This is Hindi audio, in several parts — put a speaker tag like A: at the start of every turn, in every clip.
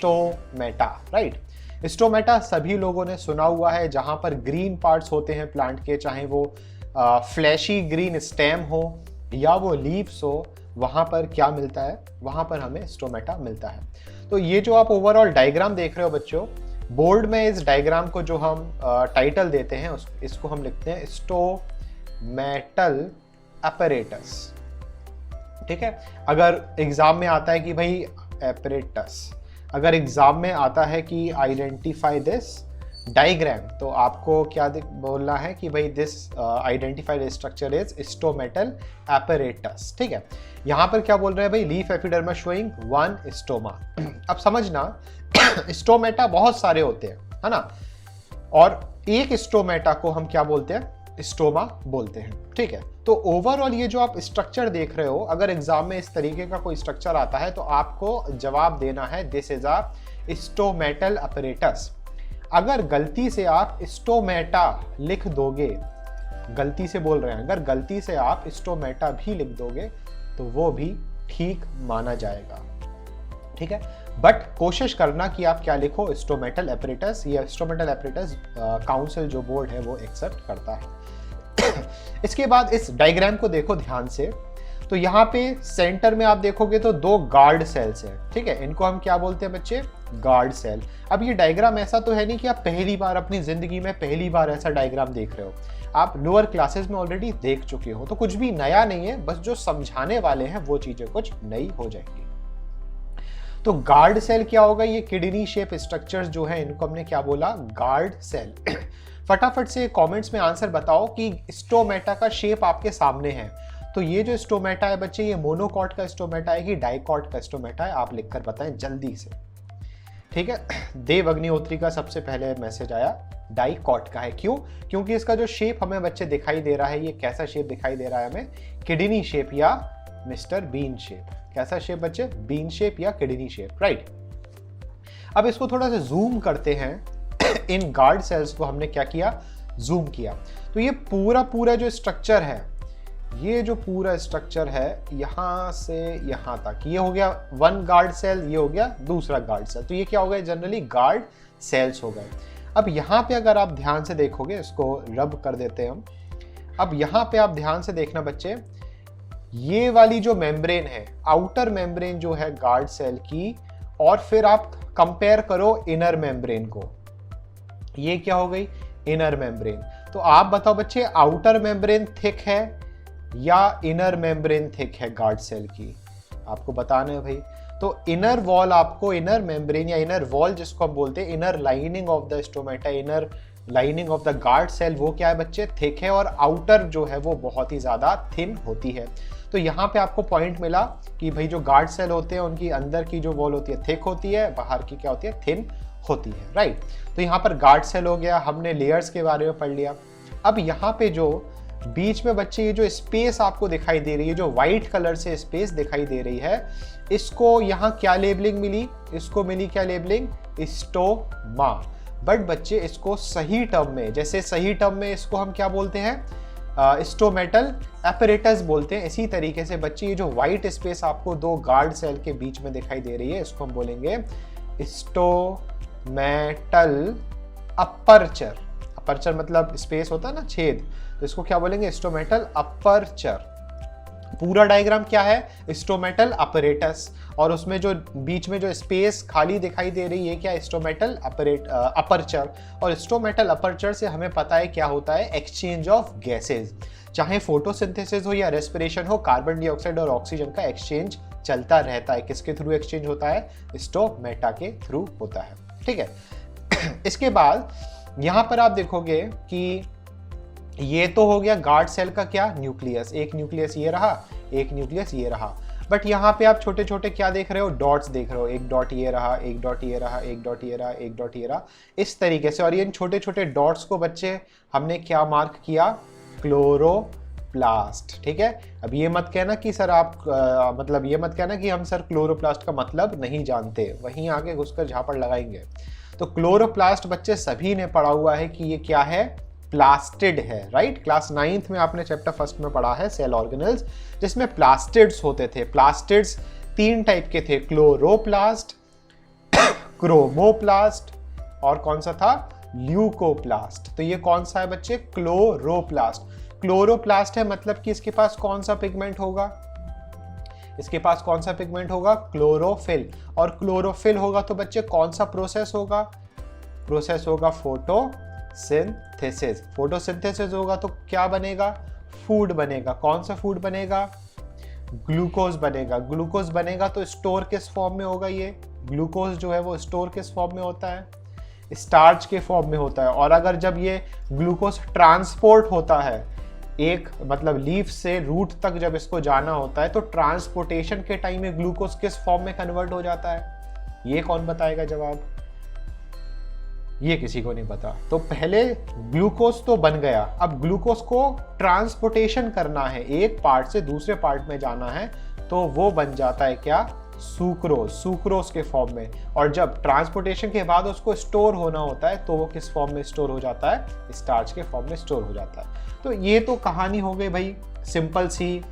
A: Stomata, right. स्टोमेटा सभी लोगों ने सुना हुआ है, जहां पर ग्रीन पार्ट्स होते हैं प्लांट के, चाहे वो फ्लैशी ग्रीन स्टेम हो या वो लीव्स हो, वहां पर क्या मिलता है, वहां पर हमें स्टोमेटा मिलता है। तो ये जो आप ओवरऑल डायग्राम देख रहे हो बच्चों, बोर्ड में इस डायग्राम को जो हम टाइटल देते हैं इसको हम लिखते हैं स्टोमेटल अपैरेटस, ठीक है। अगर एग्जाम में आता है कि भाई अपैरेटस, अगर एग्जाम में आता है कि आइडेंटिफाई दिस डायग्राम, तो आपको क्या बोलना है कि भाई this identified structure is stomatal apparatus, ठीक है। यहां पर क्या बोल रहे हैं भाई, leaf epidermis showing one stoma. अब समझना स्टोमेटा बहुत सारे होते हैं, है ना, और एक स्टोमेटा को हम क्या बोलते हैं, स्टोमा बोलते हैं, ठीक है। तो ओवरऑल ये जो आप स्ट्रक्चर देख रहे हो, अगर एग्जाम में इस तरीके का कोई स्ट्रक्चर आता है तो आपको जवाब देना है this is a stomatal apparatus. अगर गलती से आप स्टोमेटा लिख दोगे, गलती से बोल रहे हैं, अगर गलती से आप स्टोमेटा भी लिख दोगे तो वो भी ठीक माना जाएगा, ठीक है। बट कोशिश करना कि आप क्या लिखो, स्टोमेटल अपैरेटस। ये स्टोमेटल अपैरेटस काउंसिल जो बोर्ड है वो एक्सेप्ट करता है। इसके बाद इस डायग्राम को देखो ध्यान से, तो यहाँ पे सेंटर में आप देखोगे तो दो गार्ड सेल्स हैं, ठीक है। इनको हम क्या बोलते हैं बच्चे, गार्ड सेल। अब ये डायग्राम ऐसा तो है नहीं कि आप पहली बार अपनी जिंदगी में पहली बार ऐसा डायग्राम देख रहे हो, आप लोअर क्लासेस में ऑलरेडी देख चुके हो, तो कुछ भी नया नहीं है, बस जो समझाने वाले हैं वो चीजें कुछ नई हो जाएंगी। तो गार्ड सेल क्या होगा, ये किडनी शेप स्ट्रक्चर्स जो है इनको हमने क्या बोला, गार्ड सेल। फटाफट से कमेंट्स में आंसर बताओ कि स्टोमेटा का शेप आपके सामने है, तो ये जो स्टोमेटा है बच्चे, ये मोनोकॉट का स्टोमेटा है कि डाइकॉट का स्टोमेटा है, आप लिखकर बताएं जल्दी से, ठीक है। देव अग्निहोत्री का सबसे पहले मैसेज आया, डाइकॉट का है। क्यों? क्योंकि इसका जो शेप हमें बच्चे दिखाई दे रहा है, ये कैसा शेप दिखाई दे रहा है हमें, किडनी शेप या मिस्टर बीन शेप। कैसा शेप बच्चे, बीन शेप या किडनी शेप, राइट। अब इसको थोड़ा सा जूम करते हैं। इन गार्ड सेल्स को हमने क्या किया, जूम किया, तो ये पूरा जो स्ट्रक्चर है, ये जो पूरा स्ट्रक्चर है यहां से यहां तक, ये हो गया वन गार्ड सेल, ये हो गया दूसरा गार्ड सेल, तो ये क्या हो गया, जनरली गार्ड सेल्स हो गए। अब यहां पे अगर आप ध्यान से देखोगे, इसको रब कर देते हैं हम। अब यहां पे आप ध्यान से देखना बच्चे, ये वाली जो मेम्ब्रेन है, आउटर मेम्ब्रेन जो है गार्ड सेल की, और फिर आप कंपेयर करो इनर मेम्ब्रेन को, ये क्या हो गई, इनर मेम्ब्रेन। तो आप बताओ बच्चे, आउटर मेम्ब्रेन थिक है या इनर मेम्ब्रेन थिक है गार्ड सेल की, आपको बताना है भाई। तो इनर वॉल आपको, इनर मेम्ब्रेन या इनर वॉल जिसको हम बोलते हैं, inner lining of the stomata, inner lining of the guard cell, वो क्या है बच्चे, थिक है, और आउटर जो है वो बहुत ही ज्यादा थिन होती है। तो यहाँ पे आपको पॉइंट मिला कि भाई जो गार्ड सेल होते हैं उनकी अंदर की जो वॉल होती है थिक होती है, बाहर की क्या होती है, थिन होती है, राइट। तो यहाँ पर गार्ड सेल हो गया, हमने लेयर्स के बारे में पढ़ लिया। अब यहाँ पे जो बीच में बच्चे ये जो स्पेस आपको दिखाई दे रही है, जो व्हाइट कलर से स्पेस दिखाई दे रही है, इसको यहाँ क्या लेबलिंग मिली, इसको मिली क्या लेबलिंग, स्टोमा। बट बच्चे इसको सही टर्म में, जैसे सही टर्म में इसको हम क्या बोलते हैं, स्टोमेटल अपैरेटस बोलते हैं, इसी तरीके से बच्चे ये जो व्हाइट स्पेस आपको दो गार्ड सेल के बीच में दिखाई दे रही है, इसको हम बोलेंगे स्टोमेटल अपर्चर। अपर्चर मतलब स्पेस होता है ना, छेद, तो इसको क्या बोलेंगे, स्टोमेटल अपर्चर। पूरा डायग्राम क्या है, स्टोमेटल अपैरेटस, और उसमें जो बीच में जो स्पेस खाली दिखाई दे रही है क्या, स्टोमेटल अपर्चर। और स्टोमेटल अपर्चर से हमें पता है क्या होता है, एक्सचेंज ऑफ गैसेज, चाहे फोटोसिंथेसिस हो या रेस्पिरेशन हो, कार्बन डाइऑक्साइड और ऑक्सीजन का एक्सचेंज चलता रहता है। किसके थ्रू एक्सचेंज होता है, स्टोमेटा के थ्रू होता है, ठीक है। इसके बाद यहां पर आप देखोगे कि ये तो हो गया गार्ड सेल का क्या, न्यूक्लियस, एक न्यूक्लियस ये रहा, एक न्यूक्लियस ये रहा। बट यहाँ पे आप छोटे छोटे क्या देख रहे हो, डॉट्स देख रहे हो, एक डॉट ये रहा, एक डॉट ये रहा, एक डॉट ये रहा, एक डॉट ये रहा, इस तरीके से। और ये छोटे छोटे डॉट्स को बच्चे हमने क्या मार्क किया, क्लोरोप्लास्ट, ठीक है। अब ये मत कहना कि सर आप मतलब ये मत कहना कि हम सर क्लोरोप्लास्ट का मतलब नहीं जानते, वहीं आगे घुसकर झापड़ लगाएंगे। तो क्लोरोप्लास्ट बच्चे सभी ने पढ़ा हुआ है कि ये क्या है, प्लास्टिड है, राइट। क्लास 9th में आपने चैप्टर 1 में पढ़ा है सेल ऑर्गेनल्स, जिसमें प्लास्टिड्स होते थे। प्लास्टिड्स 3 टाइप के थे, क्लोरोप्लास्ट, क्रोमोप्लास्ट और कौन सा था, ल्यूकोप्लास्ट। तो ये कौन सा है बच्चे, क्लोरोप्लास्ट। क्लोरोप्लास्ट है मतलब कि इसके पास कौन सा पिगमेंट होगा, इसके पास कौन सा पिगमेंट होगा, क्लोरोफिल। और क्लोरोफिल होगा तो बच्चे कौन सा प्रोसेस होगा, प्रोसेस होगा फोटोसिंथेसिस। फोटोसिंथेसिस होगा तो क्या बनेगा, फूड बनेगा। कौन सा फूड बनेगा, ग्लूकोज बनेगा। ग्लूकोज बनेगा तो स्टोर किस फॉर्म में होगा, ये ग्लूकोज जो है वो स्टोर किस फॉर्म में होता है, स्टार्च के फॉर्म में होता है। और अगर जब ये ग्लूकोज ट्रांसपोर्ट होता है, एक मतलब लीफ से रूट तक जब इसको जाना होता है, तो ट्रांसपोर्टेशन के टाइम में ग्लूकोज किस फॉर्म में कन्वर्ट हो जाता है, ये कौन बताएगा जवाब, ये किसी को नहीं पता। तो पहले ग्लूकोज तो बन गया, अब ग्लूकोज को ट्रांसपोर्टेशन करना है, एक पार्ट से दूसरे पार्ट में जाना है, तो वो बन जाता है क्या, सुक्रोज, सुक्रोज के फॉर्म में। और जब ट्रांसपोर्टेशन के बाद उसको स्टोर होना होता है तो वो किस फॉर्म में स्टोर हो जाता है, स्टार्च के फॉर्म में स्टोर हो जाता है। तो ये तो कहानी हो गई भाई सिंपल सी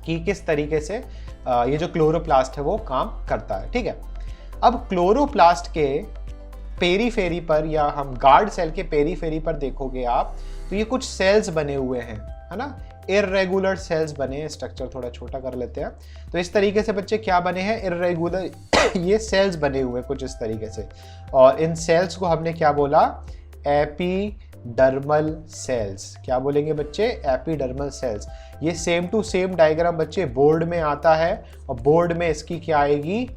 A: कि किस तरीके से ये जो क्लोरोप्लास्ट है वो काम करता है। ठीक है, अब क्लोरोप्लास्ट के पेरीफेरी पर या हम गार्ड सेल के पेरीफेरी पर देखोगे आप, तो ये कुछ सेल्स बने हुए हैं, है ना, इर्रेगुलर सेल्स बने हैं। स्ट्रक्चर थोड़ा छोटा कर लेते हैं। तो इस तरीके से बच्चे क्या बने हैं, इर्रेगुलर ये सेल्स बने हुए हैं कुछ इस तरीके से। और इन सेल्स को हमने क्या बोला, एपिडर्मल सेल्स। क्या बोलेंगे बच्चे, एपिडर्मल सेल्स। ये सेम टू सेम डायग्राम बच्चे बोर्ड में आता है, और बोर्ड में इसकी क्या आएगी,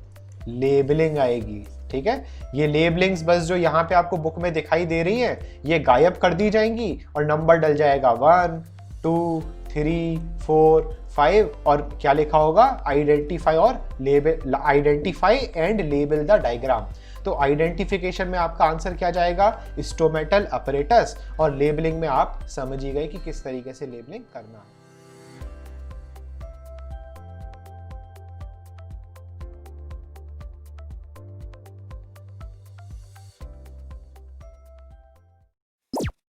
A: लेबलिंग आएगी। ठीक है, ये लेबलिंग्स बस जो यहाँ पे आपको बुक में दिखाई दे रही है, ये गायब कर दी जाएंगी और नंबर डल जाएगा 1 2 3 4 5 और क्या लिखा होगा, आइडेंटिफाई और label, identify and label the diagram. तो आइडेंटिफिकेशन में आपका आंसर क्या जाएगा, स्टोमेटल अपरेटस, और लेबलिंग में आप समझ ही गए कि किस तरीके से लेबलिंग करना है।